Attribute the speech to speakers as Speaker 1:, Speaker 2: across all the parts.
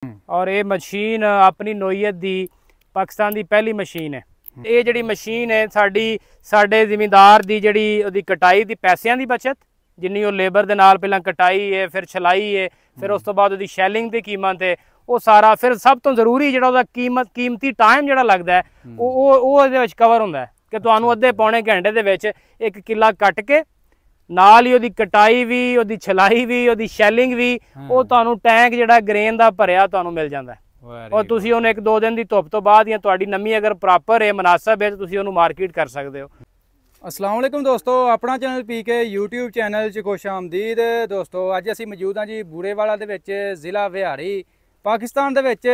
Speaker 1: और ये मशीन अपनी नोयत दी पाकिस्तान की पहली मशीन है। ये जी मशीन है साडे जिमीदार की जी कटाई की पैसों की बचत, जिन्नी वो लेबर के नाल पहला कटाई है, फिर छलाई है, फिर उस तो बाद वो शैलिंग की कीमत है, वो सारा फिर सब तो जरूरी जो कीमती टाइम जो लगता है वो कवर होंगे कि तुहानू अद्धे पौने घंटे के विच एक किला कट के नाल ही उहदी कटाई भी, उहदी छलाई भी, उहदी शैलिंग भी, वो तुहानू टैंक जिहड़ा ग्रेन का भरिया तुहानू मिल जाता है। और तुसीं उहनूं 1-2 दिन की धुप तो बाद या तुहाडी नमी अगर प्रॉपर है, मुनासब है, तो तुसीं उहनूं मार्केट कर सकते हो।
Speaker 2: अस्सलाम वालेकुम दोस्तों, अपना चैनल पीके यूट्यूब चैनल च खुश आमदीद। दोस्तों अज असीं मौजूद हाँ जी बूरेवाला दे विच, जिला बिहारी, पाकिस्तान दे विच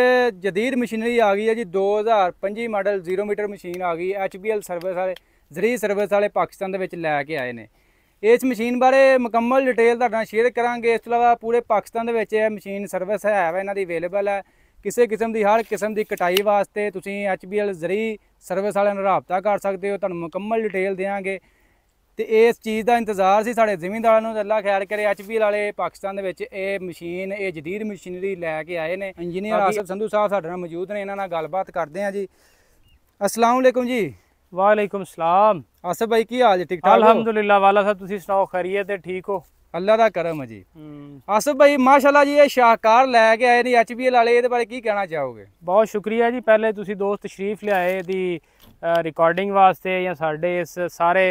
Speaker 2: जदीद मशीनरी आ गई है जी। 2025 मॉडल 0 मीटर मशीन आ गई। HBL सर्विस वाले, जरी सर्विस वाले पाकिस्तान दे विच लैके आए ने। इस मशीन बारे मुकम्मल डिटेल तुहाडे नाल शेयर करांगे। इस तो इलावा पूरे पाकिस्तान दे विच मशीन सर्विस है इन्हां दी अवेलेबल है। किसी किस्म की हर किस्म की कटाई वास्ते तुसीं HBL जरी सर्विस वाले नाल राबता कर सकते हो। तुहानूं मुकम्मल डिटेल देंगे। तो इस चीज़ का इंतजार सी साढ़े जिमींदारां नूं, अल्लाह खैर करे। HBL वाले पाकिस्तान दे विच ये मशीन, ये जदीद मशीनरी लैके आए ने। इंजीनियर आसिफ संधू साहब साडे नाल मौजूद ने, इन्हां नाल गलबात करते हैं जी। अस्सलाम वालेकुम जी।
Speaker 1: वालेकुम सलाम।
Speaker 2: आसिफ भाई की हाल जी? ठीक ठाक?
Speaker 1: अल्हम्दुलिल्लाह वाला साहब, तुसीं सुनाओ खैरियत है? ठीक हो?
Speaker 2: अल्लाह दा करम है जी। आसिफ भाई माशाल्लाह जी, ये शाहकार लैके आए ने HBL वाले, इहदे बारे की कहना चाहोगे?
Speaker 1: बहुत शुक्रिया जी। पहले तुसीं दोस्त तशरीफ लियाए दी रिकॉर्डिंग वास्ते या साडे इस सारे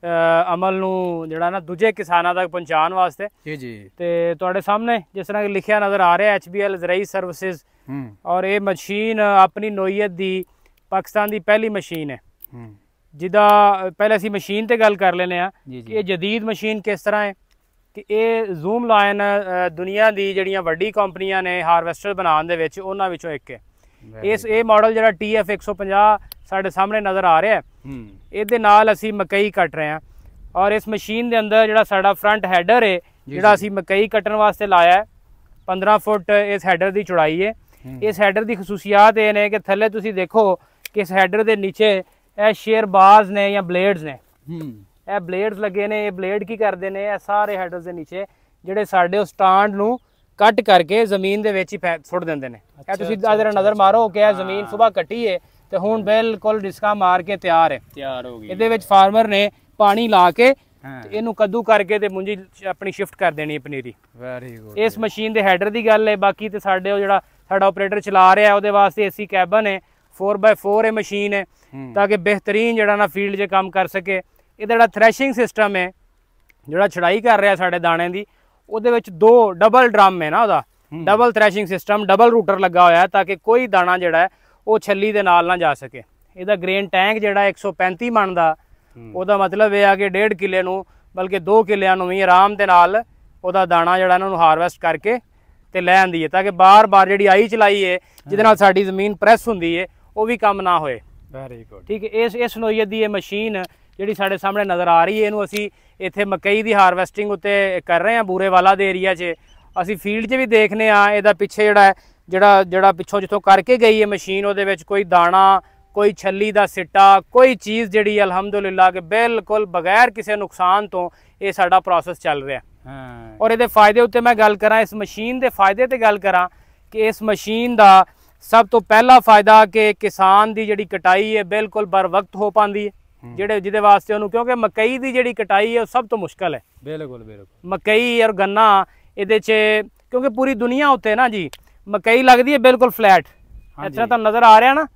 Speaker 1: अमल नूं जिहड़ा ना दूजे किसानां तक पहुँचाने वास्ते जी जी। ते तुहाडे सामने जिस तरह लिखिया नज़र आ रहा है HBL जरई सर्विसेज, और ये मशीन अपनी नोयत दी पाकिस्तान की पहली मशीन है। जिदा पहले असीं मशीन ते गल कर लेने आ कि ये जदीद मशीन किस तरह है कि ये जूम लाइन दुनिया की जिहड़ियां वड्डी कंपनियां ने हारवेस्टर बनाने दे विच उन्हां विचों एक है। इस ये मॉडल जिहड़ा TF 150 साढ़े सामने नज़र आ रहा है, ये नाल असी मकई कट रहे हैं। और इस मशीन के अंदर जिहड़ा साडा फ्रंट हैडर है, जिहड़ा असी मकई कट्टण वास्ते लाया है, 15 फुट इस हैडर की चौड़ाई है। इस हैडर की खसूसियात ये ने कि थले तुसीं देखो कि इस हैडर के नीचे ये शेयर बाज ने या ब्लेड्स ने, ये ब्लेड्स लगे ने। ये ब्लेड की करते हैं, ये सारे हैडर के नीचे जिहड़े साडे उस स्टांड नूं कट करके जमीन दे विच ही सुट देंदे ने। तुसीं जरा नज़र मारो कि जमीन सुबह कट्टी है तो हुण बिल्कुल डिस्का मार के तैयार है, तैयार हो गई। इहदे विच फार्मर ने पानी ला के इनू कद्दू करके ते मुंजी अपनी शिफ्ट कर देनी पनीरी। Very good. इस मशीन के हैडर की गल है। बाकी तो साडे जिहड़ा साडा ऑपरेटर चला रहा है उहदे वास्ते AC कैबन है, 4x4 मशीन है, ताकि बेहतरीन जिहड़ा ना फील्ड 'च काम कर सके। इहदा जिहड़ा थ्रैशिंग सिस्टम है, जिहड़ा छड़ाई कर रहा साडे दाने की, उहदे विच 2 डबल ड्रम है ना, उहदा double threshing system, double rotor लगा होया है, ताकि कोई दाना जिहड़ा है वो छली दे नाल ना जा सके। इहदा ग्रेन टैंक जिहड़ा 135 मन दा, उहदा मतलब यह है कि 1.5 किले नूं बल्कि 2 किलियां नूं भी आराम दे नाल उहदा दाना जिहड़ा इन्हां नूं हारवेस्ट करके ते लै आंदी है, ताकि बार बार जिहड़ी आई चलाई है जिहदे नाल साडी जमीन प्रैस हुंदी है वो भी काम ना होए। Very good. ठीक है। इस नोयत दी मशीन जिहड़ी साडे सामने नज़र आ रही है, इहनूं असीं इत्थे मकई दी हारवेस्टिंग उत्ते कर रहे हैं बूरेवाला दे एरिया 'च। असीं फील्ड 'च भी देखने आ, इहदा पिछे जिहड़ा है जिहड़ा पिछों जिथों करके गई है मशीन, उहदे विच कोई दाना, कोई छली दा सिट्टा, कोई चीज़ जिहड़ी अल्हम्दुलिल्लाह कि बिल्कुल बगैर किसी नुकसान तो ये साडा प्रोसेस चल रहा है। और इहदे फायदे उत्ते मैं गल करा, इस मशीन के फायदे ते गल करा कि इस मशीन का सब तो पहला फायदा कि किसान की जिहड़ी कटाई है बिल्कुल बर वक्त हो पाती है, जिहदे वास्ते उन्होंने, क्योंकि मकई की जिहड़ी कटाई है सब तो मुश्किल है। बिल्कुल बिल्कुल। मकई और गन्ना इहदे च, क्योंकि पूरी दुनिया उत्ते ना जी मकई लगती है बिल्कुल फ्लैट, इस तरह तुहानूं नज़र आ रहा ना,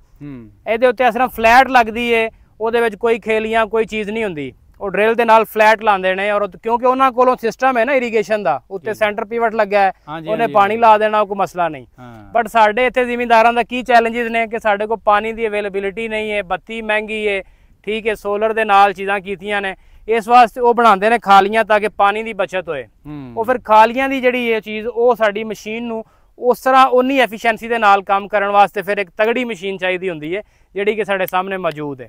Speaker 1: इहदे उत्ते इस तरह फ्लैट लगती है, उहदे विच कोई खेलियां कोई चीज़ नहीं हुंदी, वो ड्रिल दे नाल फ्लैट लांदे ने। और क्योंकि उन्हां कोलों सिस्टम है ना इरीगेशन का, उत्ते सेंटर पिवट लग्या है, उन्हें पानी ला देना, कोई मसला नहीं। बट साडे इत्थे जिमींदारां दा की चैलेंजिस ने कि साडे कोल पानी की अवेलेबिलिटी नहीं है, बत्ती महंगी है, ठीक है, सोलर दे नाल चीज़ां कीतियां ने, इस वास्ते वो बनाते हैं खालियां ताकि पानी की बचत होए। वो फिर खालियां की जिहड़ी ये चीज़ वो साडी मशीन नूं उस तरह उन्नी एफिशिएंसी दे नाल काम करन वास्ते फिर एक तगड़ी मशीन चाहिदी हुंदी है, जिहड़ी कि साडे सामने मौजूद है।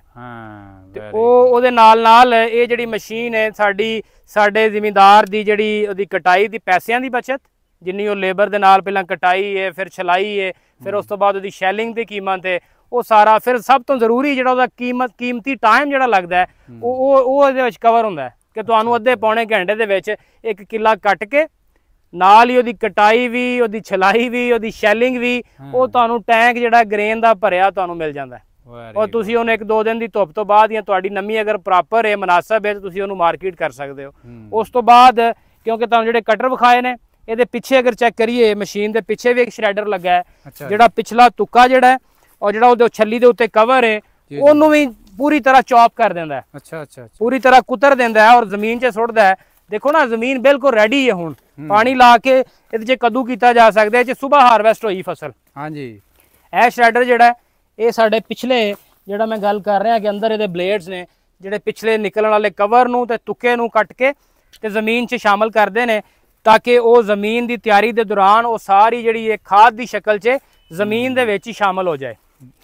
Speaker 1: ते ओहदे नाल ये जिहड़ी मशीन है साडे जिमींदार दी जिहड़ी ओहदी कटाई दी पैसों की बचत, जिन्नी वो लेबर दे नाल पहला कटाई है, फिर छलाई है, फिर उस तो बाद ओहदी शैलिंग की कीमत है, वो सारा फिर सब तो जरूरी जिहड़ा कीमती टाइम जिहड़ा लगदा है वो कवर हुंदा है कि तुहानू अद्धे पौने घंटे दे विच एक किला कट के ਨਾਲ ਹੀ ਉਹਦੀ ਕਟਾਈ ਵੀ, ਉਹਦੀ ਛਲਾਈ ਵੀ, ਉਹਦੀ ਸ਼ੈਲਿੰਗ ਵੀ, ਉਹ ਤੁਹਾਨੂੰ ਟੈਂਕ ਜਿਹੜਾ ਗ੍ਰੇਨ ਦਾ ਭਰਿਆ ਤੁਹਾਨੂੰ ਮਿਲ ਜਾਂਦਾ ਔਰ ਤੁਸੀਂ ਉਹਨੂੰ 1-2 ਦਿਨ ਦੀ ਧੁੱਪ ਤੋਂ ਬਾਅਦ ਜਾਂ ਤੁਹਾਡੀ ਨਮੀ ਅਗਰ ਪ੍ਰੋਪਰ ਹੈ, ਮੁਨਾਸਬ ਹੈ, ਤੁਸੀਂ ਉਹਨੂੰ ਮਾਰਕੀਟ ਕਰ ਸਕਦੇ ਹੋ। ਉਸ ਤੋਂ ਬਾਅਦ ਕਿਉਂਕਿ ਤੁਹਾਨੂੰ ਜਿਹੜੇ ਕਟਰ ਵਿਖਾਏ ਨੇ ਇਹਦੇ ਪਿੱਛੇ ਅਗਰ ਚੈੱਕ ਕਰੀਏ ਮਸ਼ੀਨ ਦੇ ਪਿੱਛੇ ਵੀ ਇੱਕ ਸ਼੍ਰੈਡਰ ਲੱਗਾ ਹੈ, ਜਿਹੜਾ ਪਿਛਲਾ ਤੁੱਕਾ ਜਿਹੜਾ ਔਰ ਜਿਹੜਾ ਉਹਦੇ ਛੱਲੀ ਦੇ ਉੱਤੇ ਕਵਰ ਹੈ ਉਹਨੂੰ ਵੀ ਪੂਰੀ ਤਰ੍ਹਾਂ ਚੌਪ ਕਰ ਦਿੰਦਾ ਹੈ। ਅੱਛਾ, ਪੂਰੀ ਤਰ੍ਹਾਂ ਕੁਤਰ ਦਿੰਦਾ ਹੈ ਔਰ ਜ਼ਮੀਨ 'ਚ ਸੁੱਟਦਾ ਹੈ। ਦੇਖੋ ਨਾ ਜ਼ਮੀਨ ਬਿਲਕੁਲ ਰੈਡੀ ਹੈ, ਹੁਣ ਪਾਣੀ ਲਾ ਕੇ ਇਹਦੇ 'ਚ ਕੱਦੂ ਕੀਤਾ ਜਾ ਸਕਦਾ ਹੈ। ਇਹ 'ਚ ਸੁਬਾਹ ਹਾਰਵੈਸਟ ਹੋਈ ਫਸਲ। ਹਾਂਜੀ, ਇਹ ਸ਼੍ਰੈਡਰ ਜਿਹੜਾ ਇਹ ਸਾਡੇ ਪਿਛਲੇ ਜਿਹੜਾ ਮੈਂ ਗੱਲ ਕਰ ਰਿਹਾ ਕਿ ਅੰਦਰ ਇਹਦੇ ਬਲੇਡਸ ਨੇ ਜਿਹੜੇ ਪਿਛਲੇ ਨਿਕਲਣ ਵਾਲੇ ਕਵਰ ਨੂੰ ਤੇ ਤੁੱਕੇ ਨੂੰ ਕੱਟ ਕੇ ਤੇ ਜ਼ਮੀਨ 'ਚ ਸ਼ਾਮਲ ਕਰਦੇ ਨੇ ਤਾਂ ਕਿ ਉਹ ਜ਼ਮੀਨ ਦੀ ਤਿਆਰੀ ਦੇ ਦੌਰਾਨ ਉਹ ਸਾਰੀ ਜਿਹੜੀ ਇਹ ਖਾਦ ਦੀ ਸ਼ਕਲ 'ਚ ਜ਼ਮੀਨ ਦੇ ਵਿੱਚ ਹੀ ਸ਼ਾਮਲ ਹੋ ਜਾਏ।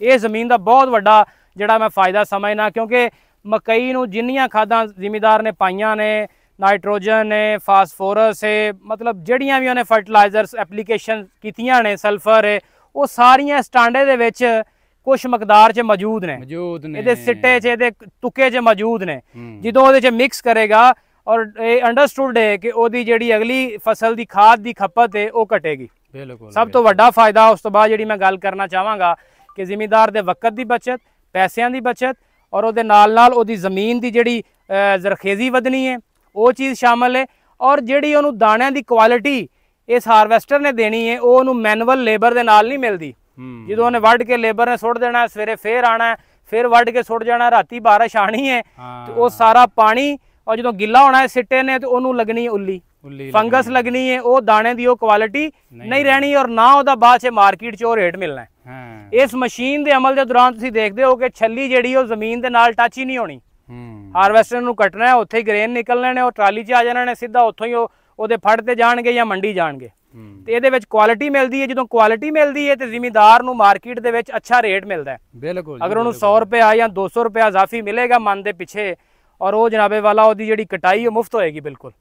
Speaker 1: ਇਹ ਜ਼ਮੀਨ ਦਾ ਬਹੁਤ ਵੱਡਾ ਜਿਹੜਾ ਮੈਂ ਫਾਇਦਾ ਸਮਝਣਾ, ਕਿਉਂਕਿ ਮਕਈ ਨੂੰ ਜਿੰਨੀਆਂ ਖਾਦਾਂ ਜ਼ਿਮੀਦਾਰ ਨੇ ਪਾਈਆਂ ਨੇ, ਨਾਈਟ੍ਰੋਜਨ ਹੈ, ਫਾਸਫੋਰਸ ਹੈ, ਮਤਲਬ ਜਿਹੜੀਆਂ ਵੀ ਉਹਨੇ ਫਰਟੀਲਾਈਜ਼ਰਸ ਐਪਲੀਕੇਸ਼ਨ ਕੀਤੀਆਂ ਨੇ, ਸਲਫਰ ਹੈ, ਉਹ ਸਾਰੀਆਂ ਸਟਾਂਡੇ ਦੇ ਵਿੱਚ ਕੁਛ ਮਕਦਾਰ 'ਚ ਮੌਜੂਦ ਨੇ, ਇਹਦੇ ਸਿੱਟੇ 'ਚ, ਇਹਦੇ ਤੁੱਕੇ 'ਚ ਮੌਜੂਦ ਨੇ। ਜਦੋਂ ਉਹਦੇ 'ਚ ਮਿਕਸ ਕਰੇਗਾ ਔਰ ਇਹ ਅੰਡਰਸਟੂਡ ਹੈ ਕਿ ਉਹਦੀ ਜਿਹੜੀ ਅਗਲੀ ਫਸਲ ਦੀ ਖਾਦ ਦੀ ਖਪਤ ਹੈ ਉਹ ਘਟੇਗੀ। ਸਭ ਤੋਂ ਵੱਡਾ ਫਾਇਦਾ ਉਸ ਤੋਂ ਬਾਅਦ ਜਿਹੜੀ ਮੈਂ ਗੱਲ ਕਰਨਾ ਚਾਹਾਂਗਾ ਕਿ ਜ਼ਿਮੀਦਾਰ ਦੇ ਵਕਤ ਦੀ ਬਚਤ, ਪੈਸਿਆਂ ਦੀ ਬਚਤ ਔਰ ਉਹਦੇ ਨਾਲ ਉਹਦੀ ਜ਼ਮੀਨ ਦੀ ਜਿਹੜੀ ਜ਼ਰਖੇਜ਼ੀ ਵਧਣੀ ਹੈ ਉਹ ਚੀਜ਼ ਸ਼ਾਮਲ ਹੈ। ਔਰ ਜਿਹੜੀ ਉਹਨੂੰ ਦਾਣਿਆਂ ਦੀ ਕੁਆਲਿਟੀ ਇਸ ਹਾਰਵੈਸਟਰ ਨੇ ਦੇਣੀ ਹੈ ਉਹ ਉਹਨੂੰ ਮੈਨੂਅਲ ਲੇਬਰ ਦੇ ਨਾਲ ਨਹੀਂ ਮਿਲਦੀ। ਜਦੋਂ ਉਹਨੇ ਵੱਢ ਕੇ ਲੇਬਰ ਨੇ ਸੁੱਟ ਦੇਣਾ, ਸਵੇਰੇ ਫੇਰ ਆਣਾ, ਫਿਰ ਵੱਢ ਕੇ ਸੁੱਟ ਜਾਣਾ, ਰਾਤੀ ਬਾਰਿਸ਼ ਆਣੀ ਹੈ ਤੇ ਉਹ ਸਾਰਾ ਪਾਣੀ ਔਰ ਜਦੋਂ ਗਿੱਲਾ ਹੋਣਾ ਹੈ ਸਿੱਟੇ ਨੇ ਤੇ ਉਹਨੂੰ ਲੱਗਣੀ ਉੱਲੀ, ਫੰਗਸ ਲੱਗਣੀ ਹੈ, ਉਹ ਦਾਣੇ ਦੀ ਉਹ ਕੁਆਲਿਟੀ ਨਹੀਂ ਰਹਿਣੀ ਔਰ ਨਾ ਉਹਦਾ ਬਾਅਦ 'ਚ ਮਾਰਕੀਟ 'ਚ ਉਹ ਰੇਟ ਮਿਲਣਾ ਹੈ। ਇਸ ਮਸ਼ੀਨ ਦੇ ਅਮਲ ਦੇ ਦੌਰਾਨ ਤੁਸੀਂ ਦੇਖਦੇ ਹੋ ਕਿ ਛੱਲੀ ਜਿਹੜੀ ਉਹ ਜ਼ਮੀਨ ਦੇ ਨਾਲ ਟੱਚ ਹੀ ਨਹੀਂ ਹੋਣੀ। ਹਾਰਵੈਸਟਰ ਨੂੰ ਕੱਟਣਾ ਹੈ, ਉੱਥੇ ਹੀ ਗ੍ਰੇਨ ਨਿਕਲਣੇ ਨੇ, ਉਹ ਟਰਾਲੀ 'ਚ ਆ ਜਾਣਾ ਨੇ, ਸਿੱਧਾ ਉੱਥੋਂ ਹੀ ਉਹਦੇ ਫੜ ਤੇ ਜਾਣਗੇ ਜਾਂ ਮੰਡੀ ਜਾਣਗੇ। ਤੇ ਇਹਦੇ ਵਿੱਚ ਕੁਆਲਿਟੀ ਮਿਲਦੀ ਹੈ। ਜਦੋਂ ਕੁਆਲਿਟੀ ਮਿਲਦੀ ਹੈ ਤੇ ਜ਼ਿਮੀਦਾਰ ਨੂੰ ਮਾਰਕੀਟ ਦੇ ਵਿੱਚ ਅੱਛਾ ਰੇਟ ਮਿਲਦਾ ਹੈ। ਬਿਲਕੁਲ, ਅਗਰ ਉਹਨੂੰ 100 ਰੁਪਇਆ ਜਾਂ 200 ਰੁਪਇਆ ਇਜ਼ਾਫੀ ਮਿਲੇਗਾ ਮਨ ਦੇ ਪਿੱਛੇ ਔਰ ਉਹ ਜਨਾਬੇ ਵਾਲਾ ਉਹਦੀ ਜਿਹੜੀ ਕਟਾਈ ਉਹ ਮੁਫਤ ਹੋਏਗੀ। ਬਿਲਕੁਲ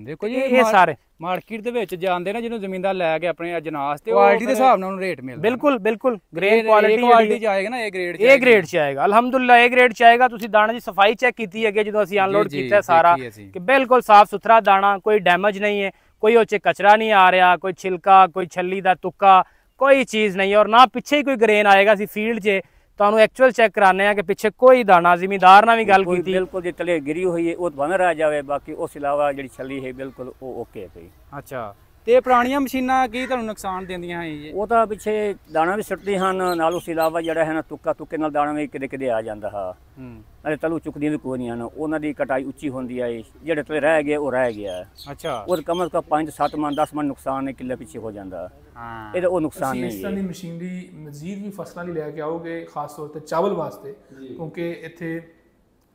Speaker 2: ਦੇਖੋ ਜੀ, ਇਹ ਸਾਰੇ ਮਾਰਕੀਟ ਦੇ ਵਿੱਚ ਜਾਂਦੇ ਨੇ ਜਿਹਨੂੰ ਜ਼ਮੀਨਦਾਰ ਲੈ ਕੇ ਆਪਣੇ ਅਜਨਾਸ ਤੇ ਕੁਆਲਿਟੀ ਦੇ ਹਿਸਾਬ ਨਾਲ ਉਹਨੂੰ ਰੇਟ ਮਿਲਦਾ। ਬਿਲਕੁਲ ਗ੍ਰੇਨ ਕੁਆਲਿਟੀ ਚ ਆਏਗਾ ਨਾ, ਇਹ ਗ੍ਰੇਡ ਚ ਆਏਗਾ। ਅਲਹਮਦੁਲਿਲਾ ਇਹ ਗ੍ਰੇਡ ਚ ਆਏਗਾ। ਤੁਸੀਂ ਦਾਣੇ ਦੀ ਸਫਾਈ ਚੈੱਕ ਕੀਤੀ ਹੈਗੀ ਜਦੋਂ ਅਸੀਂ ਅਨਲੋਡ ਕੀਤਾ ਸਾਰਾ ਕਿ ਬਿਲਕੁਲ ਸਾਫ ਸੁਥਰਾ ਦਾਣਾ, ਕੋਈ ਡੈਮੇਜ ਨਹੀਂ ਹੈ, ਕੋਈ ਉਹ 'ਚ ਕਚਰਾ ਨਹੀਂ ਆ ਰਿਹਾ, ਕੋਈ ਛਿਲਕਾ, ਕੋਈ ਛੱਲੀ ਦਾ ਤੁੱਕਾ, ਕੋਈ ਚੀਜ਼ ਨਹੀਂ ਔਰ ਨਾ ਪਿੱਛੇ ਹੀ ਕੋਈ ਗ੍ਰੇਨ ਆਏਗਾ। ਅਸੀਂ ਫੀਲਡ 'ਚ ਤੁਹਾਨੂੰ ਐਕਚੁਅਲ ਚੈੱਕ ਕਰਾने ਆ ਕਿ ਪਿੱਛੇ ਕੋਈ ਦਾਣਾ, ਜ਼ਿਮੀਦਾਰ ਨਾਲ ਵੀ ਗੱਲ ਕੀਤੀ
Speaker 3: ਬਿਲਕੁਲ ਜੇ ਤਲੇ ਗਿਰੀ ਹੋਈ ਹੈ ਉਹ ਭਾਵੇਂ ਰਹਿ ਜਾਵੇ, ਬਾਕੀ ਉਸ ਇਲਾਵਾ ਜਿਹੜੀ ਛੱਲੀ ਹੈ ਬਿਲਕੁਲ ਉਹ ਓਕੇ ਹੈ ਪਈ।
Speaker 2: ਅੱਛਾ, ਤੇ ਪੁਰਾਣੀਆਂ ਮਸ਼ੀਨਾਂ ਕੀ ਤੁਹਾਨੂੰ ਨੁਕਸਾਨ ਦਿੰਦੀਆਂ ਹੈ ਜੀ?
Speaker 3: ਉਹ ਤਾਂ ਪਿੱਛੇ ਦਾਣਾ ਵੀ ਸੁੱਟਦੇ ਹਨ, ਨਾਲ ਉਸ ਇਲਾਵਾ ਜਿਹੜਾ ਹੈ ਨਾ ਤੁੱਕੇ ਨਾਲ ਦਾਣਾ ਵੀ ਕਿਤੇ ਆ ਜਾਂਦਾ ਹਾਂ। ਨਾਲੇ ਤਲੂ ਚੁੱਕਦੀਆਂ ਵੀ ਕੋਈ ਨਹੀਂ ਹਨ, ਉਹਨਾਂ ਦੀ ਕਟਾਈ ਉੱਚੀ ਹੁੰਦੀ ਹੈ, ਜਿਹੜੇ ਤਲੇ ਰਹਿ ਗਏ ਉਹ ਰਹਿ ਗਿਆ। ਅੱਛਾ, ਉਹ ਕਮ ਅਜ਼ ਕਮ 5-7 ਮਣ 10 ਮਣ ਨੁਕਸਾਨ ਹੈ ਕਿੱਲੇ ਪਿੱਛੇ ਹੋ ਜਾਂਦਾ। ਇਹਦਾ ਉਹ ਨੁਕਸਾਨ ਨਹੀਂ ਹੈ।
Speaker 4: ਇਸ ਤਰ੍ਹਾਂ ਦੀ ਮਸ਼ੀਨਰੀ ਮਜ਼ੀਦ ਵੀ ਫਸਲਾਂ ਲਈ ਲੈ ਕੇ ਆਓਗੇ, ਖਾਸ ਤੌਰ ਤੇ ਚਾਵਲ ਵਾਸਤੇ, ਕਿਉਂਕਿ ਇੱਥੇ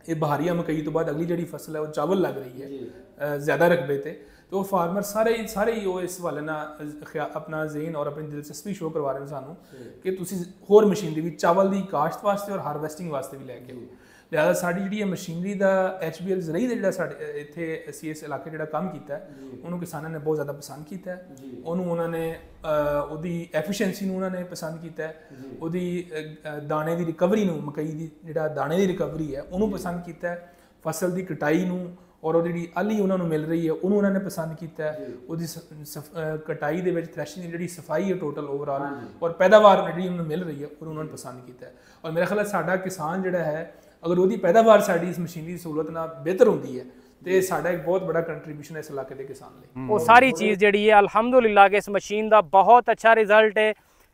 Speaker 4: ਇਹ ਬਹਾਰੀਆ ਮਕਈ ਤੋਂ ਬਾਅਦ ਅਗਲੀ ਜਿਹੜੀ ਫਸਲ ਹੈ ਉਹ ਚਾਵਲ ਲੱਗ ਰਹੀ ਹੈ ਜ਼ਿਆਦਾ ਰਕਬੇ ਤੇ। तो फार्मर सारे ही वो इस हवाले नाल अपना ज़हन और अपनी दिलचस्पी शो करवा रहे हैं सानू कि तुसी होर मशीनरी भी चावल की काश्त वास्ते और हारवैसटिंग वास्ते भी लैके आओ। लिहाजा साड़ी जी मशीनरी का HBL ज़रिए का जो इतने असी इस इलाके जो काम किया उन्होंने किसानों ने बहुत ज़्यादा पसंद किया। उन्होंने उहदी एफिशिएंसी उन्होंने पसंद किया, उहदी दाने की रिकवरी मकई की जो दाने की रिकवरी है उन्होंने पसंद किया, फसल की कटाई और वो जी अली उन्होंने मिल रही है उन्होंने पसंद किया, उहदी कटाई दे विच थ्रैशिंग जी सफाई है टोटल ओवरऑल और पैदावार जी उन्होंने मिल रही है और उन्होंने पसंद किया। और मेरा ख्याल है साडा किसान जिहड़ा है अगर उहदी पैदावार साडी इस मशीनरी सहूलत नाल बेहतर होंदी है तो साडा एक बहुत बड़ा कंट्रीब्यूशन है इस इलाके के किसान लई।
Speaker 1: वो सारी चीज़ जिहड़ी है अल्हम्दुलिल्लाह कि इस मशीन का बहुत अच्छा रिजल्ट है,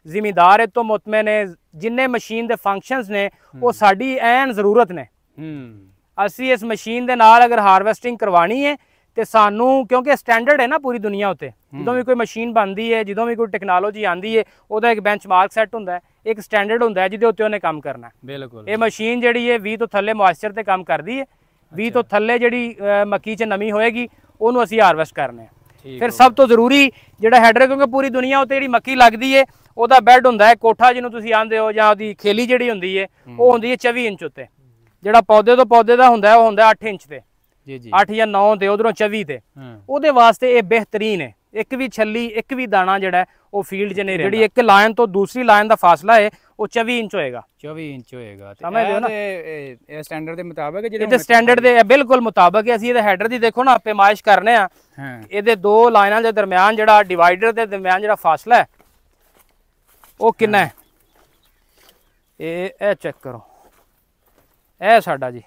Speaker 1: जिमीदार तो मुतमैन है, जिन्ने मशीन के फंक्शनस ने वो साडी ऐन जरूरत ने। ਅਸੀਂ ਇਸ ਮਸ਼ੀਨ ਦੇ ਨਾਲ ਅਗਰ ਹਾਰਵੈਸਟਿੰਗ ਕਰਵਾਣੀ ਹੈ ਤੇ ਸਾਨੂੰ ਕਿਉਂਕਿ ਸਟੈਂਡਰਡ ਹੈ ਨਾ ਪੂਰੀ ਦੁਨੀਆ ਉੱਤੇ, ਜਦੋਂ ਵੀ ਕੋਈ ਮਸ਼ੀਨ ਬਣਦੀ ਹੈ, ਜਦੋਂ ਵੀ ਕੋਈ ਟੈਕਨੋਲੋਜੀ ਆਂਦੀ ਹੈ ਉਹਦਾ ਇੱਕ ਬੈਂਚਮਾਰਕ ਸੈੱਟ ਹੁੰਦਾ ਹੈ, ਇੱਕ ਸਟੈਂਡਰਡ ਹੁੰਦਾ ਹੈ ਜਿਹਦੇ ਉੱਤੇ ਉਹਨੇ ਕੰਮ ਕਰਨਾ ਹੈ। ਬਿਲਕੁਲ ਇਹ ਮਸ਼ੀਨ ਜਿਹੜੀ ਹੈ 20 ਤੋਂ ਥੱਲੇ ਮੋਇਸਚਰ ਤੇ ਕੰਮ ਕਰਦੀ ਹੈ, 20 ਤੋਂ ਥੱਲੇ ਜਿਹੜੀ ਮੱਕੀ 'ਚ ਨਮੀ ਹੋਏਗੀ ਉਹਨੂੰ ਅਸੀਂ ਹਾਰਵੈਸਟ ਕਰਨਾ ਹੈ। ਫਿਰ ਸਭ ਤੋਂ ਜ਼ਰੂਰੀ ਜਿਹੜਾ ਹੈਡਰ, ਕਿਉਂਕਿ ਪੂਰੀ ਦੁਨੀਆ ਉੱਤੇ ਜਿਹੜੀ ਮੱਕੀ ਲੱਗਦੀ ਹੈ ਉਹਦਾ ਬੈੱਡ ਹੁੰਦਾ ਹੈ ਕੋਠਾ ਜਿਹਨੂੰ ਤੁਸੀਂ ਆਂਦੇ ਹੋ, ਜਾਂ ਉਹਦੀ ਖੇਲੀ ਜਿਹੜੀ ਹੁੰਦੀ ਹੈ ਉਹ ਹੁੰਦੀ ਹੈ 24 ਇੰਚ ਉੱਤੇ, ਜਿਹੜਾ ਪੌਦੇ ਤੋਂ ਪੌਦੇ ਦਾ ਹੁੰਦਾ ਉਹ ਹੁੰਦਾ 8 ਇੰਚ ਤੇ, 8 ਜਾਂ 9 ਤੇ, ਉਧਰੋਂ 24 ਤੇ। ਉਹਦੇ ਵਾਸਤੇ ਇਹ ਬਿਹਤਰੀਨ ਹੈ ਇੱਕ ਵੀ ਛੱਲੀ ਇੱਕ ਵੀ ਦਾਣਾ ਜਿਹੜਾ ਉਹ ਫੀਲਡ 'ਚ ਨਹੀਂ ਰਹਿੰਦਾ। ਜਿਹੜੀ ਇੱਕ ਲਾਈਨ ਤੋਂ ਦੂਸਰੀ ਲਾਈਨ ਦਾ ਫਾਸਲਾ ਹੈ ਉਹ 24 ਇੰਚ ਹੋਏਗਾ।
Speaker 2: 24 ਇੰਚ ਹੋਏਗਾ।
Speaker 1: ਸਮਝਦੇ ਹੋ ਨਾ,
Speaker 2: ਇਹ ਸਟੈਂਡਰਡ ਦੇ ਮੁਤਾਬਕ ਜਿਹੜੇ
Speaker 1: ਇਹਦੇ ਸਟੈਂਡਰਡ ਦੇ ਬਿਲਕੁਲ ਮੁਤਾਬਕ ਹੈ। ਅਸੀਂ ਇਹਦੇ ਹੈਡਰ ਦੀ ਦੇਖੋ ਨਾ ਪੇਮਾਇਸ਼ ਕਰਨੇ ਆ, ਇਹਦੇ ਦੋ ਲਾਈਨਾਂ ਦੇ ਦਰਮਿਆਨ ਜਿਹੜਾ ਡਿਵਾਈਡਰ ਦੇ ਦਰਮਿਆਨ ਜਿਹੜਾ ਫਾਸਲਾ ਹੈ ਉਹ ਕਿੰਨਾ ਹੈ, ਇਹ ਚੈੱਕ ਕਰੋ। ਇਹ ਸਾਡਾ ਜੀ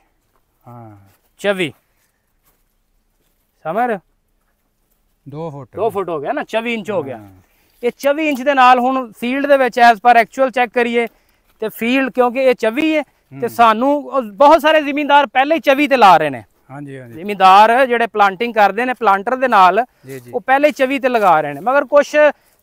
Speaker 1: 24, ਸਮਝ ਰਹੇ ਹੋ,
Speaker 2: 2
Speaker 1: ਫੁੱਟ ਹੋ ਗਿਆ ਨਾ, 24 ਇੰਚ ਹੋ ਗਿਆ। ਇਹ 24 ਇੰਚ ਦੇ ਨਾਲ ਹੁਣ ਫੀਲਡ ਦੇ ਵਿੱਚ ਐਜ਼ ਪਰ ਐਕਚੁਅਲ ਚੈੱਕ ਕਰੀਏ ਤੇ ਫੀਲਡ ਕਿਉਂਕਿ ਇਹ 24 ਹੈ ਤੇ ਸਾਨੂੰ ਬਹੁਤ ਸਾਰੇ ਜ਼ਿਮੀਂਦਾਰ ਪਹਿਲੇ ਹੀ 24 ਤੇ ਲਾ ਰਹੇ ਨੇ।
Speaker 2: ਹਾਂਜੀ ਹਾਂਜੀ,
Speaker 1: ਜ਼ਿਮੀਂਦਾਰ ਜਿਹੜੇ ਪਲਾਂਟਿੰਗ ਕਰਦੇ ਨੇ ਪਲਾਂਟਰ ਦੇ ਨਾਲ ਉਹ ਪਹਿਲੇ 24 ਤੇ ਲਗਾ ਰਹੇ ਨੇ, ਮਗਰ ਕੁਛ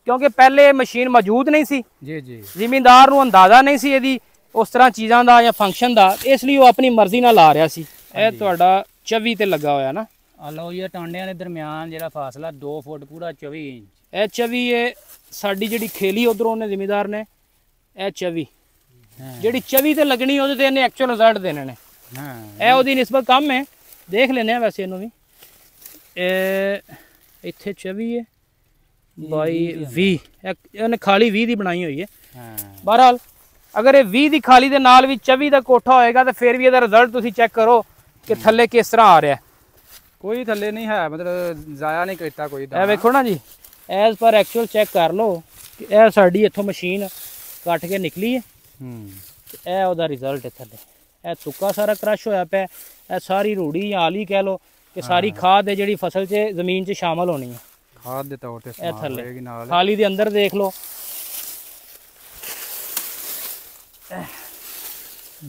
Speaker 1: ਕਿਉਂਕਿ ਪਹਿਲੇ ਮਸ਼ੀਨ ਮੌਜੂਦ ਨਹੀਂ ਸੀ
Speaker 2: ਜੀ ਜੀ,
Speaker 1: ਜ਼ਿਮੀਂਦਾਰ ਨੂੰ ਅੰਦਾਜ਼ਾ ਨਹੀਂ ਸੀ ਇਹਦੀ ਉਸ ਤਰ੍ਹਾਂ ਚੀਜ਼ਾਂ ਦਾ ਜਾਂ ਫੰਕਸ਼ਨ ਦਾ, ਇਸ ਲਈ ਉਹ ਆਪਣੀ ਮਰਜ਼ੀ ਨਾਲ ਲਾ ਰਿਹਾ ਸੀ। ਇਹ ਤੁਹਾਡਾ 24 ਤੇ ਲੱਗਾ ਹੋਇਆ ਨਾ।
Speaker 2: ਆ ਲਓ ਇਹ ਟਾਂਡਿਆਂ ਦੇ ਦਰਮਿਆਨ ਜਿਹੜਾ ਫਾਸਲਾ 2 ਫੁੱਟ ਪੂਰਾ 24 ਇੰਚ।
Speaker 1: ਇਹ 24 ਇਹ ਸਾਡੀ ਜਿਹੜੀ ਖੇਲੀ ਉਧਰੋਂ ਨੇ ਜ਼ਿਮੀਂਦਾਰ ਨੇ ਇਹ 24 ਜਿਹੜੀ 24 ਤੇ ਲੱਗਣੀ ਉਹਦੇ ਤੇ ਇਹਨੇ ਐਕਚੁਅਲ ਰਿਜ਼ਲਟ ਦੇਣੇ ਨੇ। ਇਹ ਉਹਦੀ ਨਿਸਬਤ ਕਮ ਹੈ, ਦੇਖ ਲੈਨੇ ਆ ਵੈਸੇ ਇਹਨੂੰ ਵੀ। ਇਹ ਇੱਥੇ 24 ਹੈ ਬਾਈ 20, ਇਹਨੇ ਖਾਲੀ 20 ਦੀ ਬਣਾਈ ਹੋਈ ਹੈ। ਬਹਰਹਾਲ ਅਗਰ ਇਹ 20 ਦੀ ਖਾਲੀ ਦੇ ਨਾਲ ਵੀ 24 ਦਾ ਕੋਠਾ ਹੋਏਗਾ ਤਾਂ ਫਿਰ ਵੀ ਇਹਦਾ ਰਿਜ਼ਲਟ ਤੁਸੀਂ ਚੈੱਕ ਕਰੋ ਕਿ ਥੱਲੇ ਕਿਸ ਤਰ੍ਹਾਂ ਆ ਰਿਹਾ।
Speaker 2: ਕੋਈ ਥੱਲੇ ਨਹੀਂ ਹੈ, ਮਤਲਬ ਜ਼ਾਇਆ ਨਹੀਂ ਕੀਤਾ ਕੋਈ।
Speaker 1: ਇਹ ਵੇਖੋ ਨਾ ਜੀ, ਐਜ਼ ਪਰ ਐਕਚੁਅਲ ਚੈੱਕ ਕਰ ਲਓ ਕਿ ਇਹ ਸਾਡੀ ਇੱਥੋਂ ਮਸ਼ੀਨ ਕੱਟ ਕੇ ਨਿਕਲੀ ਹੈ। ਇਹ ਉਹਦਾ ਰਿਜ਼ਲਟ ਹੈ ਥੱਲੇ। ਇਹ ਤੁੱਕਾ ਸਾਰਾ ਕ੍ਰਸ਼ ਹੋਇਆ ਪਿਆ। ਇਹ ਸਾਰੀ ਰੂੜੀ ਜਾਂ ਆਲੀ ਕਹਿ ਲਓ ਕਿ ਸਾਰੀ ਖਾਦ ਹੈ ਜਿਹੜੀ ਫਸਲ 'ਚ ਜ਼ਮੀਨ 'ਚ ਸ਼ਾਮਲ ਹੋਣੀ ਹੈ,
Speaker 2: ਖਾਦ ਦੇ ਤੌਰ ਤੇ
Speaker 1: ਇਹ ਥੱਲੇ ਖਾਲੀ ਦੇ ਅੰਦਰ ਦੇਖ ਲਓ।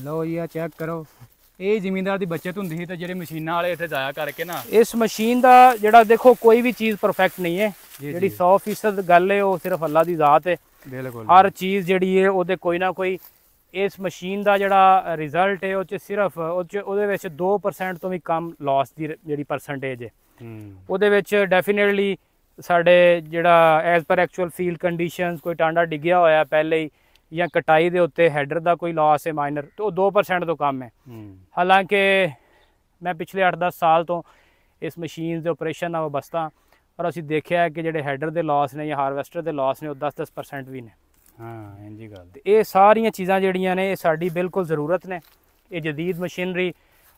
Speaker 2: ਲਓ ਜੀ ਆ ਚੈੱਕ ਕਰੋ, ਇਹ ਜ਼ਿਮੀਂਦਾਰ ਦੀ ਬਚਤ ਹੁੰਦੀ ਸੀ ਤੇ ਜਿਹੜੇ ਮਸ਼ੀਨਾਂ ਵਾਲੇ ਇੱਥੇ ਜ਼ਾਇਆ ਕਰਕੇ ਨਾ।
Speaker 1: ਇਸ ਮਸ਼ੀਨ ਦਾ ਜਿਹੜਾ ਦੇਖੋ ਕੋਈ ਵੀ ਚੀਜ਼ ਪਰਫੈਕਟ ਨਹੀਂ ਹੈ, ਜਿਹੜੀ 100% ਗੱਲ ਹੈ ਉਹ ਸਿਰਫ ਅੱਲਾ ਦੀ ਜ਼ਾਤ ਹੈ।
Speaker 2: ਬਿਲਕੁਲ,
Speaker 1: ਹਰ ਚੀਜ਼ ਜਿਹੜੀ ਹੈ ਉਹਦੇ ਕੋਈ ਨਾ ਕੋਈ ਇਸ ਮਸ਼ੀਨ ਦਾ ਜਿਹੜਾ ਰਿਜ਼ਲਟ ਹੈ ਉਹ 'ਚ ਸਿਰਫ ਉਹਦੇ ਵਿੱਚ 2% ਤੋਂ ਵੀ ਕਮ ਲਾਸ ਦੀ ਜਿਹੜੀ ਪਰਸੈਂਟੇਜ ਹੈ। ਉਹਦੇ ਵਿੱਚ ਡੈਫੀਨੇਟਲੀ ਸਾਡੇ ਜਿਹੜਾ as per actual field conditions ਕੋਈ ਟਾਂਡਾ ਡਿੱਗਿਆ ਹੋਇਆ ਪਹਿਲੇ ਹੀ ਜਾਂ ਕਟਾਈ ਦੇ ਉੱਤੇ ਹੈਡਰ ਦਾ ਕੋਈ ਲਾਸ ਹੈ ਮਾਈਨਰ, ਤੇ ਉਹ 2% ਤੋਂ ਕਮ ਹੈ। ਹਾਲਾਂਕਿ ਮੈਂ ਪਿਛਲੇ 8-10 ਸਾਲ ਤੋਂ ਇਸ ਮਸ਼ੀਨ ਦੇ ਆਪਰੇਸ਼ਨ ਨਾਲ ਵਬਸਤਾ ਔਰ ਅਸੀਂ ਦੇਖਿਆ ਕਿ ਜਿਹੜੇ ਹੈਡਰ ਦੇ ਲਾਸ ਨੇ ਜਾਂ ਹਾਰਵੈਸਟਰ ਦੇ ਲਾਸ ਨੇ ਉਹ 10% ਵੀ ਨੇ।
Speaker 2: ਇੰਜੀ ਗੱਲ।
Speaker 1: ਤੇ ਇਹ ਸਾਰੀਆਂ ਚੀਜ਼ਾਂ ਜਿਹੜੀਆਂ ਨੇ ਇਹ ਸਾਡੀ ਬਿਲਕੁਲ ਜ਼ਰੂਰਤ ਨੇ, ਇਹ ਜਦੀਦ ਮਸ਼ੀਨਰੀ।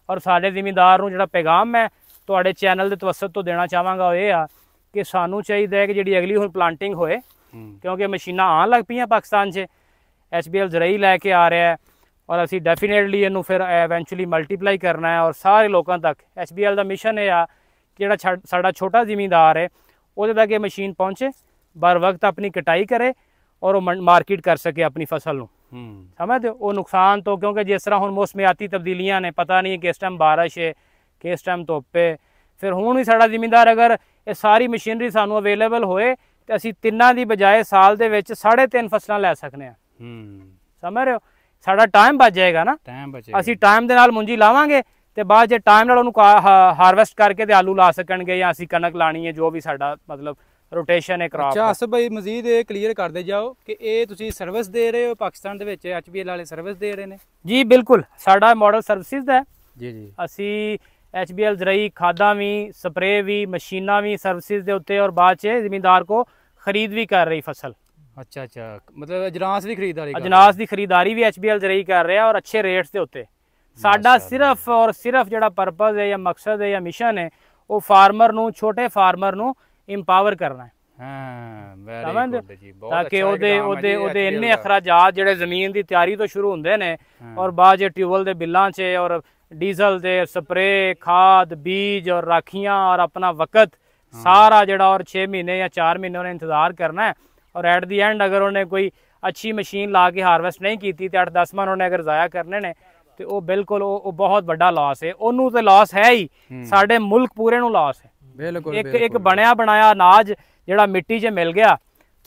Speaker 1: ਔਰ ਸਾਡੇ ਜ਼ਿਮੀਂਦਾਰ ਨੂੰ ਜਿਹੜਾ ਪੈਗਾਮ ਮੈਂ ਤੁਹਾਡੇ ਚੈਨਲ ਦੇ ਤਵੱਸਤ ਤੋਂ ਦੇਣਾ ਚਾਹਾਂਗਾ ਉਹ ਇਹ ਆ ਕਿ ਸਾਨੂੰ ਚਾਹੀਦਾ ਹੈ ਕਿ ਜਿਹੜੀ ਅਗਲੀ ਹੁਣ ਪਲਾਂਟਿੰਗ ਹੋਏ, ਕਿਉਂਕਿ ਮਸ਼ੀਨਾਂ ਆਉਣ ਲੱਗ ਪਈਆਂ ਪਾਕਿਸਤਾਨ 'ਚ, HBL ਜ਼ਰਈ ਲੈ ਕੇ ਆ ਰਿਹਾ ਹੈ ਔਰ ਅਸੀਂ ਡੈਫੀਨੇਟਲੀ ਇਹਨੂੰ ਫਿਰ ਐਵੈਂਚੁਅਲੀ ਮਲਟੀਪਲਾਈ ਕਰਨਾ ਹੈ ਔਰ ਸਾਰੇ ਲੋਕਾਂ ਤੱਕ। HBL ਦਾ ਮਿਸ਼ਨ ਇਹ ਆ ਜਿਹੜਾ ਸਾਡਾ ਛੋਟਾ ਜ਼ਿਮੀਂਦਾਰ ਹੈ ਉਹਦੇ ਤੱਕ ਇਹ ਮਸ਼ੀਨ ਪਹੁੰਚੇ, बर वक्त अपनी कटाई करे और वो मार्केट कर सके अपनी फसल ਨੂੰ। समझते हो, वो नुकसान तो क्योंकि जिस तरह ਹੁਣ ਮੌਸਮਿਆਤੀ ਤਬਦੀਲੀਆਂ ਨੇ, ਪਤਾ ਨਹੀਂ ਕਿਸ ਟਾਈਮ ਬਾਰਿਸ਼ ਹੈ ਕਿਸ ਟਾਈਮ ਧੁੱਪ ਹੈ। ਫਿਰ ਹੁਣ ਵੀ ਸਾਡਾ ਜ਼ਿਮੀਂਦਾਰ ਅਗਰ ਇਹ ਸਾਰੀ ਮਸ਼ੀਨਰੀ ਸਾਨੂੰ ਅਵੇਲੇਬਲ ਹੋਏ ਤੇ ਅਸੀਂ ਤਿੰਨਾਂ ਦੀ ਬਜਾਏ ਸਾਲ ਦੇ ਵਿੱਚ 3.5 ਫਸਲਾਂ ਲੈ ਸਕਨੇ ਆ। ਸਮਝ ਰਹੇ ਹੋ, ਸਾਡਾ ਟਾਈਮ ਬਚ ਜਾਏਗਾ ਨਾ। ਅਸੀਂ ਟਾਈਮ ਦੇ ਨਾਲ ਮੁੰਜੀ ਲਾਵਾਂਗੇ ਤੇ ਬਾਅਦ ਜੇ ਟਾਈਮ ਨਾਲ ਉਹਨੂੰ ਹਾਰਵੈਸਟ ਕਰਕੇ ਤੇ ਆਲੂ ਲਾ ਸਕਣਗੇ ਜਾਂ ਅਸੀਂ ਕਣਕ ਲਾਣੀ ਹੈ, ਜੋ ਵੀ ਸਾਡਾ ਮਤਲਬ रोटेशन है क्रॉप।
Speaker 2: अच्छा आसिफ भाई मजीद ये क्लीयर कर दे जाओ कि ये तुसी सर्विस दे रहे हो पाकिस्तान ਦੇ ਵਿੱਚ HBL ਵਾਲੇ सर्विस दे रहे ने?
Speaker 1: जी बिल्कुल, साडा मॉडल सर्विसेज ਦਾ
Speaker 2: जी जी।
Speaker 1: ਅਸੀਂ HBL ਜ਼ਰਈ ਖਾਦਾਂ ਵੀ, ਸਪਰੇ ਵੀ, ਮਸ਼ੀਨਾਂ ਵੀ ਸਰਵਿਸਿਜ਼ ਦੇ ਉੱਤੇ ਔਰ ਬਾਅਦ ਚ ਜ਼ਿਮੀਂਦਾਰ ਕੋ ਖਰੀਦ ਵੀ ਕਰ ਰਹੀ ਫਸਲ।
Speaker 2: अच्छा अच्छा, मतलब अजनास भी खरीदारी,
Speaker 1: अजनास ਦੀ ਖਰੀदारी ਵੀ HBL ਜ਼ਰਈ ਕਰ ਰਿਹਾ ਔਰ ਅੱਛੇ ਰੇਟਸ ਦੇ ਉੱਤੇ। ਸਾਡਾ ਸਿਰਫ ਔਰ ਸਿਰਫ ਜਿਹੜਾ ਪਰਪਸ ਹੈ ਜਾਂ ਮਕਸਦ ਹੈ ਜਾਂ ਮਿਸ਼ਨ ਹੈ ਉਹ ਫਾਰਮਰ ਨੂੰ, ਛੋਟੇ ਫਾਰਮਰ ਨੂੰ ਇੰਪਾਵਰ ਕਰਨਾ ਹੈ। ताकि ਉਹਦੇ ਇੰਨੇ ਅਖਰਾਜਾਤ ਜਿਹੜੇ ਜ਼ਮੀਨ ਦੀ ਤਿਆਰੀ ਤੋਂ ਸ਼ੁਰੂ ਹੁੰਦੇ ਨੇ ਔਰ ਬਾਅਦ ਜੇ ਟਿਊਬਲ ਦੇ ਬਿੱਲਾਂ 'ਚ ਔਰ ਡੀਜ਼ਲ ਦੇ ਸਪਰੇ, ਖਾਦ, ਬੀਜ ਔਰ ਰਾਖੀਆਂ ਔਰ ਆਪਣਾ ਵਕਤ ਸਾਰਾ ਜਿਹੜਾ ਔਰ 6 ਮਹੀਨੇ ਜਾਂ 4 ਮਹੀਨੇ ਉਹਨੇ ਇੰਤਜ਼ਾਰ ਕਰਨਾ ਹੈ ਔਰ ਐਟ ਦੀ ਐਂਡ ਅਗਰ ਉਹਨੇ ਕੋਈ ਅੱਛੀ ਮਸ਼ੀਨ ਲਾ ਕੇ ਹਾਰਵੈਸਟ ਨਹੀਂ ਕੀਤੀ ਤੇ 8-10 ਮਨ ਉਹਨੇ ਅਗਰ ਜ਼ਾਇਆ ਕਰਨੇ ਨੇ ਤੇ ਉਹ ਬਿਲਕੁਲ ਉਹ ਬਹੁਤ ਵੱਡਾ ਲਾਸ ਹੈ। ਉਹਨੂੰ ਤੇ ਲਾਸ ਹੈ ਹੀ, ਸਾਡੇ ਮੁਲਕ ਪੂਰੇ ਨੂੰ ਲਾਸ ਹੈ। ਬਿਲਕੁਲ ਇੱਕ ਬਣਿਆ ਬਣਾਇਆ ਅਨਾਜ ਜਿਹੜਾ ਮਿੱਟੀ 'ਚ ਮਿਲ ਗਿਆ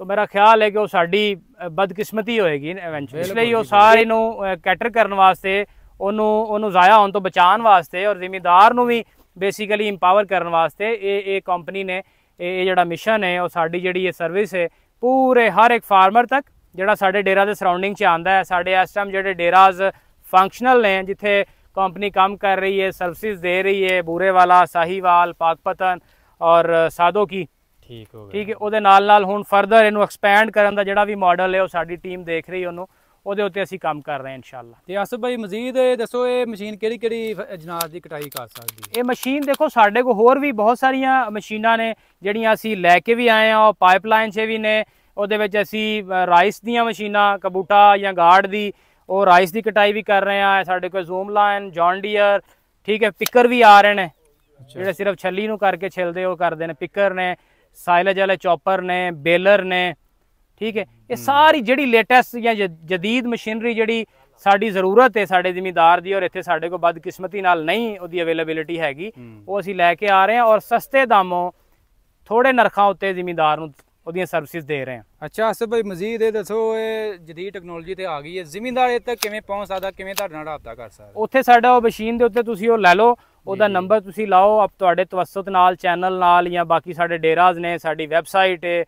Speaker 1: ਤਾਂ ਮੇਰਾ ਖਿਆਲ ਹੈ ਕਿ ਉਹ ਸਾਡੀ ਬਦਕਿਸਮਤੀ ਹੋਏਗੀ ਇਵੈਂਚੁਅਲੀ। ਇਸ ਲਈ ਉਹ ਸਾਰੇ ਨੂੰ ਕੈਟਰ ਕਰਨ ਵਾਸਤੇ, ਉਹਨੂੰ ਜ਼ਾਇਆ ਹੋਣ ਤੋਂ ਬਚਾਉਣ ਵਾਸਤੇ ਔਰ ਜ਼ਿਮੀਂਦਾਰ ਨੂੰ ਵੀ ਬੇਸਿਕਲੀ ਇੰਪਾਵਰ ਕਰਨ ਵਾਸਤੇ ਇਹ ਕੰਪਨੀ ਨੇ ਇਹ ਜਿਹੜਾ ਮਿਸ਼ਨ ਹੈ ਉਹ ਸਾਡੀ ਜਿਹੜੀ ਇਹ ਸਰਵਿਸ ਹੈ ਪੂਰੇ ਹਰ ਇੱਕ ਫਾਰਮਰ ਤੱਕ ਜਿਹੜਾ ਸਾਡੇ ਡੇਰਾ ਦੇ ਸਰਾਊਂਡਿੰਗ 'ਚ ਆਉਂਦਾ ਹੈ। ਸਾਡੇ ਇਸ ਟਾਈਮ ਜਿਹੜੇ ਡੇਰਾਜ਼ ਫੰਕਸ਼ਨਲ ਨੇ ਜਿੱਥੇ कंपनी काम कर रही है, सर्विसेज दे रही है, बूरे वाला, साहीवाल, पाकपतन और सादों की,
Speaker 2: ਠੀਕ ਹੋ ਗਿਆ।
Speaker 1: ਠੀਕ ਹੈ, ਉਹਦੇ ਨਾਲ ਹੁਣ ਫਰਦਰ ਇਹਨੂੰ ਐਕਸਪੈਂਡ ਕਰਨ ਦਾ ਜਿਹੜਾ ਵੀ ਮਾਡਲ ਹੈ ਉਹ ਸਾਡੀ ਟੀਮ ਦੇਖ ਰਹੀ ਉਹਨੂੰ, ਉਹਦੇ ਉੱਤੇ ਅਸੀਂ ਕੰਮ ਕਰ ਰਹੇ ਹਾਂ ਇਨਸ਼ਾਅੱਲਾ।
Speaker 2: ਤੇ ਆਸਫ ਭਾਈ ਮਜ਼ੀਦ ਇਹ ਦੱਸੋ ਇਹ ਮਸ਼ੀਨ ਕਿਹੜੀ ਕਿਹੜੀ ਅਜਨਾਸ ਦੀ ਕਟਾਈ ਕਰ ਸਕਦੀ ਹੈ?
Speaker 1: ਇਹ ਮਸ਼ੀਨ ਦੇਖੋ ਸਾਡੇ ਕੋਲ ਹੋਰ ਵੀ ਬਹੁਤ ਸਾਰੀਆਂ ਮਸ਼ੀਨਾਂ ਨੇ ਜਿਹੜੀਆਂ ਅਸੀਂ ਲੈ ਕੇ ਵੀ ਆਏ ਹਾਂ, ਉਹ ਪਾਈਪਲਾਈਨ 'ਚ ਵੀ ਨੇ। ਉਹਦੇ ਵਿੱਚ ਅਸੀਂ ਰਾਈਸ ਦੀਆਂ ਮਸ਼ੀਨਾਂ, ਕਬੂਟਾ ਜਾਂ ਗਾਰਡ ਦੀ, ਉਹ ਰਾਈਸ ਦੀ ਕਟਾਈ ਵੀ ਕਰ ਰਹੇ ਹਾਂ। ਸਾਡੇ ਕੋਲ ਜ਼ੂਮ ਲਾਈਨ, ਜੌਨ ਡੀਅਰ, ਠੀਕ ਹੈ, ਪਿੱਕਰ ਵੀ ਆ ਰਹੇ ਨੇ ਜਿਹੜੇ ਸਿਰਫ ਛੱਲੀ ਨੂੰ ਕਰਕੇ ਛਿਲਦੇ ਉਹ ਕਰਦੇ ਨੇ, ਪਿੱਕਰ ਨੇ, ਸਾਈਲੇਜ ਵਾਲੇ ਚੌਪਰ ਨੇ, ਬੇਲਰ ਨੇ, ਠੀਕ ਹੈ। ਇਹ ਸਾਰੀ ਜਿਹੜੀ ਲੇਟੈਸਟ ਜਾਂ ਜਦੀਦ ਮਸ਼ੀਨਰੀ ਜਿਹੜੀ ਸਾਡੀ ਜ਼ਰੂਰਤ ਹੈ ਸਾਡੇ ਜ਼ਿਮੀਂਦਾਰ ਦੀ, ਔਰ ਇੱਥੇ ਸਾਡੇ ਕੋਲ ਬਦਕਿਸਮਤੀ ਨਾਲ ਨਹੀਂ ਉਹਦੀ ਅਵੇਲੇਬਿਲਿਟੀ ਹੈਗੀ, ਉਹ ਅਸੀਂ ਲੈ ਕੇ ਆ ਰਹੇ ਹਾਂ ਔਰ ਸਸਤੇ ਦਾਮੋਂ ਥੋੜੇ ਨਰਖਾਂ ਉੱਤੇ ਜ਼ਿਮੀਂਦਾਰ ਨੂੰ ਉਹਦੀਆਂ ਸਰਵਿਸਿਜ਼ ਦੇ ਰਹੇ ਹਾਂ।
Speaker 2: ਅੱਛਾ ਆਸਫ ਭਾਈ ਮਜ਼ੀਦ ਇਹ ਦੱਸੋ ਇਹ ਜਦੀਦ ਟੈਕਨੋਲੋਜੀ ਤੇ ਆ ਗਈ ਹੈ, ਜ਼ਿਮੀਂਦਾਰ ਇਹ ਤੱਕ ਕਿਵੇਂ ਪਹੁੰਚ ਸਕਦਾ, ਕਿਵੇਂ ਤੁਹਾਡੇ ਨਾਲ ਰਾਬਤਾ ਕਰ ਸਕਦਾ?
Speaker 1: ਉੱਥੇ ਸਾਡਾ ਉਹ ਮਸ਼ੀਨ ਦੇ ਉੱਤੇ ਤੁਸੀਂ ਉਹ ਲੈ ਲਓ, ਉਹਦਾ ਨੰਬਰ ਤੁਸੀਂ ਲਾਓ, ਆਪ ਤੁਹਾਡੇ ਤਵਸਤ ਨਾਲ, ਚੈਨਲ ਨਾਲ, ਜਾਂ ਬਾਕੀ ਸਾਡੇ ਡੇਰਾਜ਼ ਨੇ, ਸਾਡੀ ਵੈਬਸਾਈਟ ਹੈ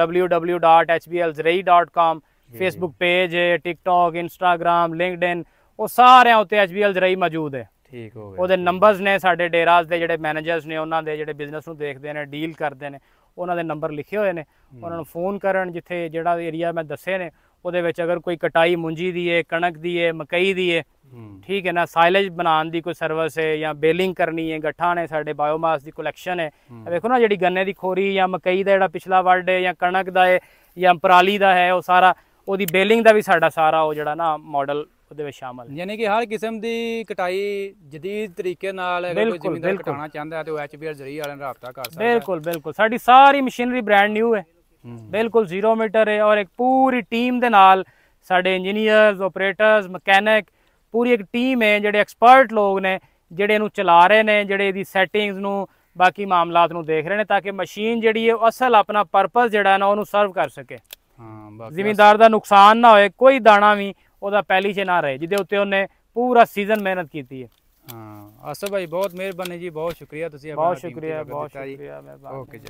Speaker 1: www.hblzrai.com, ਫੇਸਬੁੱਕ ਪੇਜ ਹੈ, ਟਿਕਟੌਕ, ਇੰਸਟਾਗ੍ਰਾਮ, ਲਿੰਕਡਇਨ, ਉਹ ਸਾਰਿਆਂ ਉੱਤੇ HBL ਜ਼ਰਾਈ ਮੌਜੂਦ ਹੈ।
Speaker 2: ਠੀਕ ਹੋ ਗਿਆ।
Speaker 1: ਉਹਦੇ ਨੰਬਰਸ ਨੇ ਸਾਡੇ ਡੇਰਾਜ਼ ਦੇ ਜਿਹੜੇ ਮੈਨੇਜਰਸ ਨੇ, ਉਹਨਾਂ ਦੇ ਜਿਹੜੇ ਬਿਜ਼ਨਸ ਨੂੰ ਦੇਖਦੇ ਨੇ, ਡੀਲ ਕਰਦੇ ਨੇ, ਉਹਨਾਂ ਦੇ ਨੰਬਰ ਲਿਖੇ ਹੋਏ ਨੇ, ਉਹਨਾਂ ਨੂੰ ਫੋਨ ਕਰਨ। ਜਿੱਥੇ ਜਿਹੜਾ ਏਰੀਆ ਮੈਂ ਦੱਸੇ ਨੇ ਉਹਦੇ ਵਿੱਚ ਅਗਰ ਕੋਈ ਕਟਾਈ ਮੁੰਜੀ ਦੀ ਹੈ, ਕਣਕ ਦੀ ਹੈ, ਮਕਈ ਦੀ ਹੈ, ਠੀਕ ਹੈ ਨਾ, ਸਾਈਲੇਜ ਬਣਾਉਣ ਦੀ ਕੋਈ ਸਰਵਿਸ ਹੈ ਜਾਂ ਬੇਲਿੰਗ ਕਰਨੀ ਹੈ, ਗੱਠਾਂ ਨੇ, ਸਾਡੇ ਬਾਇਓਮਾਸ ਦੀ ਕਲੈਕਸ਼ਨ ਹੈ। ਵੇਖੋ ਨਾ ਜਿਹੜੀ ਗੰਨੇ ਦੀ ਖੋਰੀ ਜਾਂ ਮਕਈ ਦਾ ਜਿਹੜਾ ਪਿਛਲਾ ਵੱਢ ਹੈ ਜਾਂ ਕਣਕ ਦਾ ਹੈ ਜਾਂ ਪਰਾਲੀ ਦਾ ਹੈ, ਉਹ ਸਾਰਾ ਉਹਦੀ ਬੇਲਿੰਗ ਦਾ ਵੀ ਸਾਡਾ ਸਾਰਾ ਉਹ ਜਿਹੜਾ ਨਾ ਮਾਡਲ ਉਹਦੇ ਵਿੱਚ ਸ਼ਾਮਲ ਹੈ।
Speaker 2: ਯਾਨੀ ਕਿ ਹਰ ਕਿਸਮ ਦੀ ਕਟਾਈ ਜਦੀਦ ਤਰੀਕੇ ਨਾਲ ਅਗਰ ਕੋਈ ਜ਼ਿਮੀਂਦਾਰ ਕਟਾਉਣਾ ਚਾਹੁੰਦਾ ਹੈ ਤੇ ਉਹ HBL ਜ਼ਰਾਈ ਵਾਲਿਆਂ ਨਾਲ ਰਾਬਤਾ ਕਰ ਸਕਦਾ ਹੈ।
Speaker 1: ਬਿਲਕੁਲ ਬਿਲकुल, ਸਾਡੀ ਸਾਰੀ ਮਸ਼ੀਨਰੀ ਬ੍ਰਾਂਡ ਨਿਊ ਹੈ, ਬਿਲकुल 0 ਮੀਟਰ ਹੈ, ਔਰ ਇੱਕ ਪੂਰੀ ਟੀਮ ਦੇ ਨਾਲ ਸਾਡੇ ਇੰਜੀਨੀਅਰਸ, ਆਪਰੇਟਰਸ, ਮਕੈਨਿਕ, ਪੂਰੀ ਇੱਕ ਟੀਮ ਹੈ ਜਿਹੜੇ ਐਕਸਪਰਟ ਲੋਕ ਨੇ ਜਿਹੜੇ ਇਹਨੂੰ ਚਲਾ ਰਹੇ ਨੇ, ਜਿਹੜੇ ਇਹਦੀ ਸੈਟਿੰਗਸ ਨੂੰ, ਬਾਕੀ ਮਾਮਲਾਤ ਨੂੰ ਦੇਖ ਰਹੇ ਨੇ, ਤਾਂ ਕਿ ਮਸ਼ੀਨ ਜਿਹੜੀ ਹੈ ਉਹ ਅਸਲ ਆਪਣਾ ਪਰਪਸ ਜਿਹੜਾ ਨਾ ਉਹਨੂੰ ਸਰਵ ਕਰ ਸਕੇ। ਜ਼ਿਮੀਂਦਾਰ ਦਾ ਨੁਕਸਾਨ ਨਾ ਹੋਏ, ਕੋਈ ਦਾਣਾ ਵੀ ਉਹਦਾ ਪਹਿਲੀ 'ਚ ਨਾ ਰਹੇ, ਜਿਹਦੇ ਉੱਤੇ ਉਹਨੇ ਪੂਰਾ ਸੀਜ਼ਨ ਮਿਹਨਤ ਕੀਤੀ ਹੈ।
Speaker 2: ਹਾਂ ਆਸਫ ਭਾਈ ਬਹੁਤ ਮਿਹਰਬਾਨੀ ਜੀ, ਬਹੁਤ ਸ਼ੁਕਰੀਆ, ਤੁਸੀਂ
Speaker 1: ਬਹੁਤ ਸ਼ੁਕਰੀਆ, ਬਹੁਤ ਸ਼ੁਕਰੀਆ।
Speaker 2: ਓਕੇ ਜੀ।